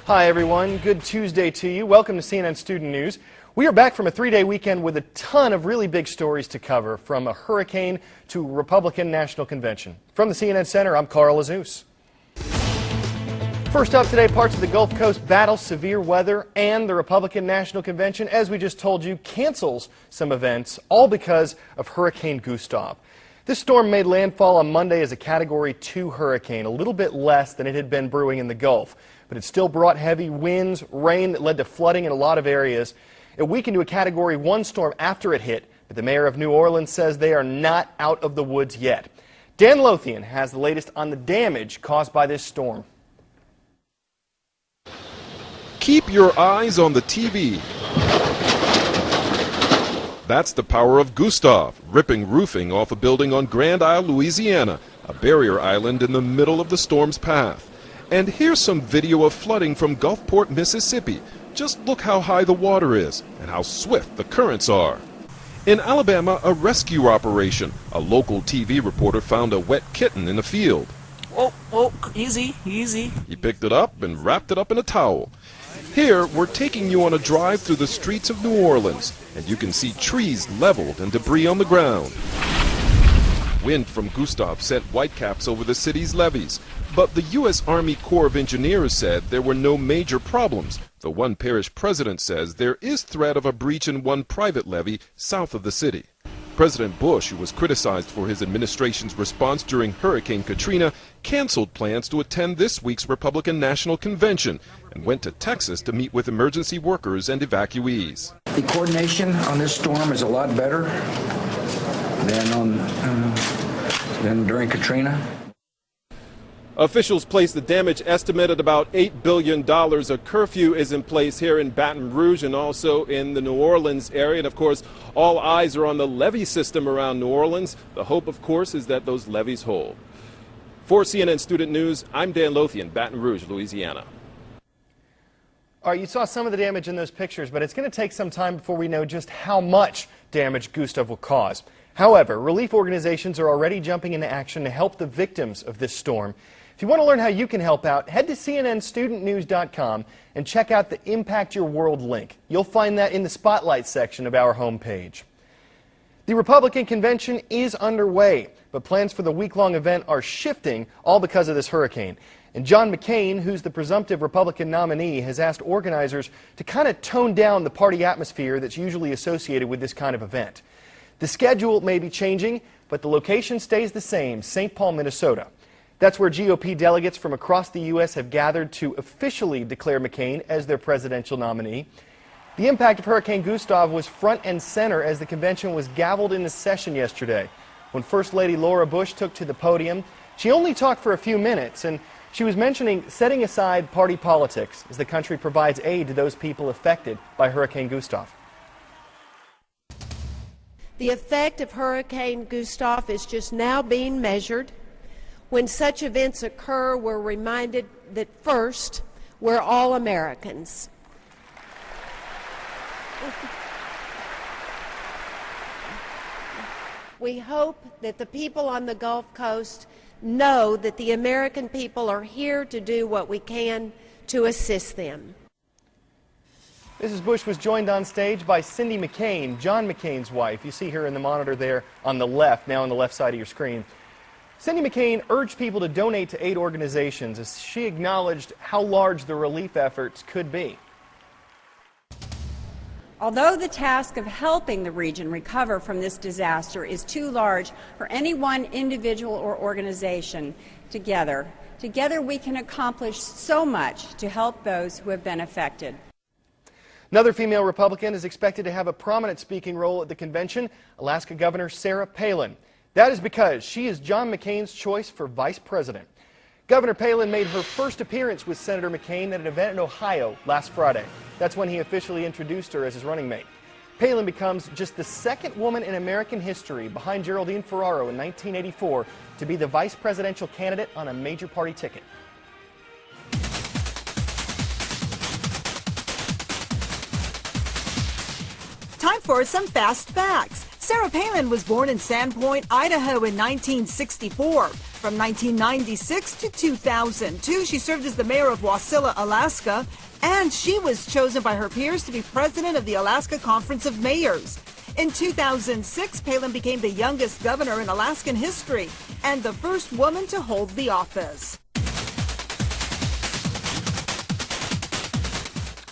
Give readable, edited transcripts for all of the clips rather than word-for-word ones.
Hi everyone, good Tuesday to you. Welcome to CNN Student News. We are back from a 3-day weekend with a ton of really big stories to cover, from a hurricane to Republican National Convention. From the CNN Center, I'm Carl Azus. First up today, parts of the Gulf Coast battle severe weather, and the Republican National Convention, as we just told you, cancels some events, all because of Hurricane Gustav. This storm made landfall on Monday as a Category 2 hurricane, a little bit less than it had been brewing in the Gulf. But it still brought heavy winds, rain that led to flooding in a lot of areas. It weakened to a Category 1 storm after it hit, but the mayor of New Orleans says they are not out of the woods yet. Dan Lothian has the latest on the damage caused by this storm. Keep your eyes on the TV. That's the power of Gustav, ripping roofing off a building on Grand Isle, Louisiana, a barrier island in the middle of the storm's path. And here's some video of flooding from Gulfport, Mississippi. Just look how high the water is and how swift the currents are. In Alabama, a rescue operation. A local TV reporter found a wet kitten in a field. Oh, easy, easy. He picked it up and wrapped it up in a towel. Here, we're taking you on a drive through the streets of New Orleans, and you can see trees leveled and debris on the ground. Wind from Gustav sent whitecaps over the city's levees, but the U.S. Army Corps of Engineers said there were no major problems. The one parish president says there is threat of a breach in one private levee south of the city. President Bush, who was criticized for his administration's response during Hurricane Katrina, canceled plans to attend this week's Republican National Convention and went to Texas to meet with emergency workers and evacuees. The coordination on this storm is a lot better than during Katrina. Officials place the damage estimate at about $8 billion. A curfew is in place here in Baton Rouge and also in the New Orleans area. And of course, all eyes are on the levee system around New Orleans. The hope, of course, is that those levees hold. For CNN Student News, I'm Dan Lothian, Baton Rouge, Louisiana. All right, you saw some of the damage in those pictures, but it's going to take some time before we know just how much damage Gustav will cause. However, relief organizations are already jumping into action to help the victims of this storm. If you want to learn how you can help out, head to cnnstudentnews.com and check out the Impact Your World link. You'll find that in the Spotlight section of our homepage. The Republican convention is underway, but plans for the week-long event are shifting, all because of this hurricane. And John McCain, who's the presumptive Republican nominee, has asked organizers to kind of tone down the party atmosphere that's usually associated with this kind of event. The schedule may be changing, but the location stays the same, St. Paul, Minnesota. That's where GOP delegates from across the U.S. have gathered to officially declare McCain as their presidential nominee. The impact of Hurricane Gustav was front and center as the convention was gavelled into session yesterday. When First Lady Laura Bush took to the podium, she only talked for a few minutes, and she was mentioning setting aside party politics as the country provides aid to those people affected by Hurricane Gustav. The effect of Hurricane Gustav is just now being measured. When such events occur, we're reminded that first, we're all Americans. We hope that the people on the Gulf Coast know that the American people are here to do what we can to assist them. Mrs. Bush was joined on stage by Cindy McCain, John McCain's wife. You see her in the monitor there on the left, now on the left side of your screen. Cindy McCain urged people to donate to aid organizations as she acknowledged how large the relief efforts could be. Although the task of helping the region recover from this disaster is too large for any one individual or organization, together we can accomplish so much to help those who have been affected. Another female Republican is expected to have a prominent speaking role at the convention, Alaska Governor Sarah Palin. That is because she is John McCain's choice for vice president. Governor Palin made her first appearance with Senator McCain at an event in Ohio last Friday. That's when he officially introduced her as his running mate. Palin becomes just the second woman in American history, behind Geraldine Ferraro in 1984, to be the vice presidential candidate on a major party ticket. Time for some fast facts. Sarah Palin was born in Sandpoint, Idaho in 1964. From 1996 to 2002, she served as the mayor of Wasilla, Alaska, and she was chosen by her peers to be president of the Alaska Conference of Mayors. In 2006, Palin became the youngest governor in Alaskan history and the first woman to hold the office.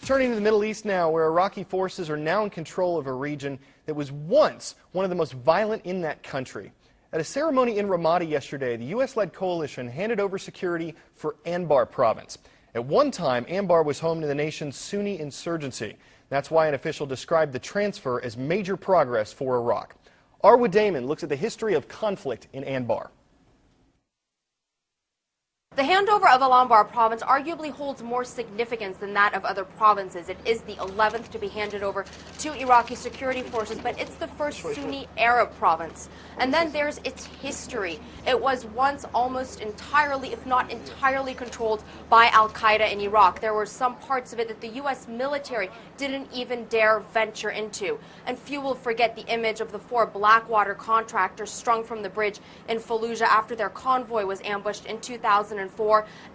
Turning to the Middle East now, where Iraqi forces are now in control of a region that was once one of the most violent in that country. At a ceremony in Ramadi yesterday, the U.S.-led coalition handed over security for Anbar province. At one time, Anbar was home to the nation's Sunni insurgency. That's why an official described the transfer as major progress for Iraq. Arwa Damon looks at the history of conflict in Anbar. The handover of Anbar province arguably holds more significance than that of other provinces. It is the 11th to be handed over to Iraqi security forces, but it's the first Sunni Arab province. And then there's its history. It was once almost entirely, if not entirely, controlled by al-Qaeda in Iraq. There were some parts of it that the U.S. military didn't even dare venture into. And few will forget the image of the 4 Blackwater contractors strung from the bridge in Fallujah after their convoy was ambushed in 2004,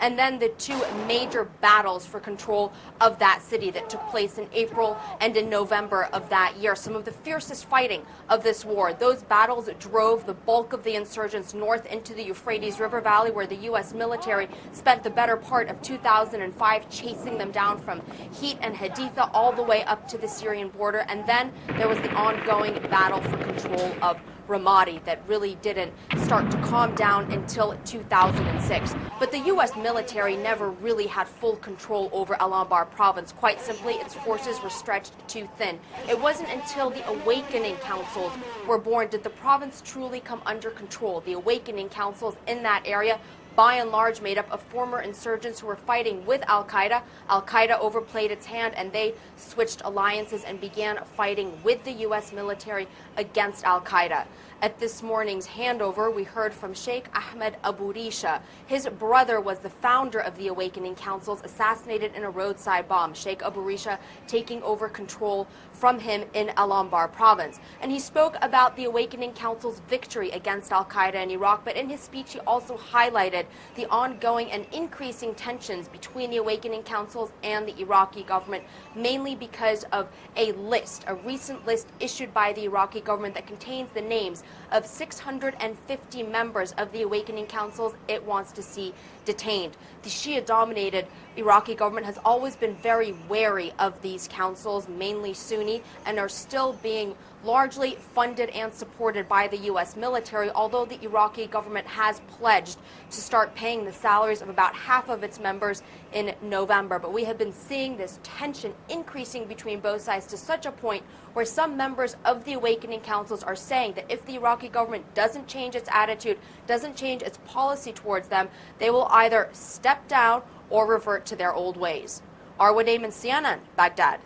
and then the 2 major battles for control of that city that took place in April and in November of that year. Some of the fiercest fighting of this war. Those battles drove the bulk of the insurgents north into the Euphrates River Valley, where the U.S. military spent the better part of 2005 chasing them down from Heat and Haditha all the way up to the Syrian border. And then there was the ongoing battle for control of Ramadi that really didn't start to calm down until 2006. But the U.S. military never really had full control over Anbar province. Quite simply, its forces were stretched too thin. It wasn't until the Awakening Councils were born did the province truly come under control. The Awakening Councils in that area, by and large, made up of former insurgents who were fighting with al-Qaeda. Al-Qaeda overplayed its hand, and they switched alliances and began fighting with the U.S. military against al-Qaeda. At this morning's handover, we heard from Sheikh Ahmed Abu Risha. His brother was the founder of the Awakening Councils, assassinated in a roadside bomb. Sheikh Abu Risha taking over control from him in Anbar province. And he spoke about the Awakening Council's victory against al-Qaeda in Iraq, but in his speech he also highlighted the ongoing and increasing tensions between the Awakening Councils and the Iraqi government, mainly because of a recent list issued by the Iraqi government that contains the names of 650 members of the Awakening Councils it wants to see detained. The Shia-dominated Iraqi government has always been very wary of these councils, mainly Sunni, and are still being largely funded and supported by the U.S. military, although the Iraqi government has pledged to start paying the salaries of about half of its members in November. But we have been seeing this tension increasing between both sides to such a point where some members of the Awakening Councils are saying that if the Iraqi government doesn't change its attitude, doesn't change its policy towards them, they will either step down or revert to their old ways. Arwa Damon, CNN, Baghdad.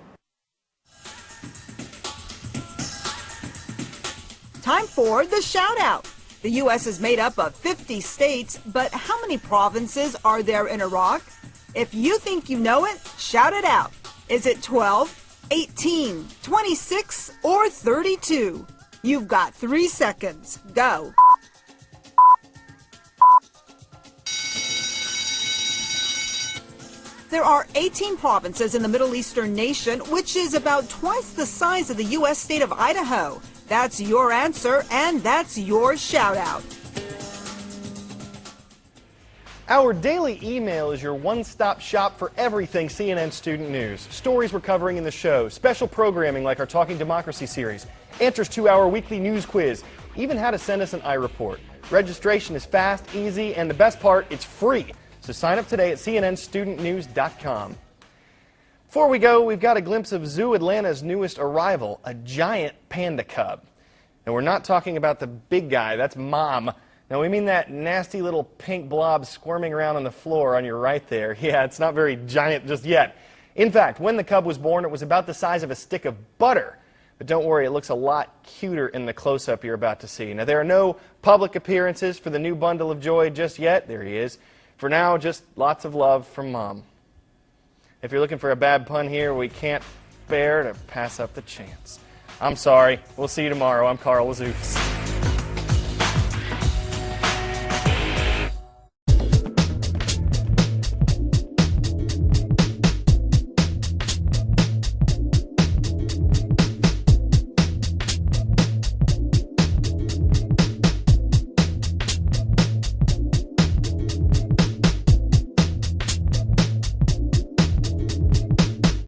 Time for the shout out. The U.S. is made up of 50 states, but how many provinces are there in Iraq? If you think you know it, shout it out. Is it 12, 18, 26, or 32? You've got 3 seconds. Go. There are 18 provinces in the Middle Eastern nation, which is about twice the size of the U.S. state of Idaho. That's your answer, and that's your shout-out. Our daily email is your one-stop shop for everything CNN student news. Stories we're covering in the show, special programming like our Talking Democracy series, answers to our weekly news quiz, even how to send us an iReport. Registration is fast, easy, and the best part, it's free. So sign up today at cnnstudentnews.com. Before we go, we've got a glimpse of Zoo Atlanta's newest arrival, a giant panda cub. And we're not talking about the big guy, that's Mom. Now we mean that nasty little pink blob squirming around on the floor on your right there. Yeah, it's not very giant just yet. In fact, when the cub was born, it was about the size of a stick of butter. But don't worry, it looks a lot cuter in the close-up you're about to see. Now there are no public appearances for the new bundle of joy just yet. There he is. For now, just lots of love from Mom. If you're looking for a bad pun here, we can't bear to pass up the chance. I'm sorry. We'll see you tomorrow. I'm Carl Azuz.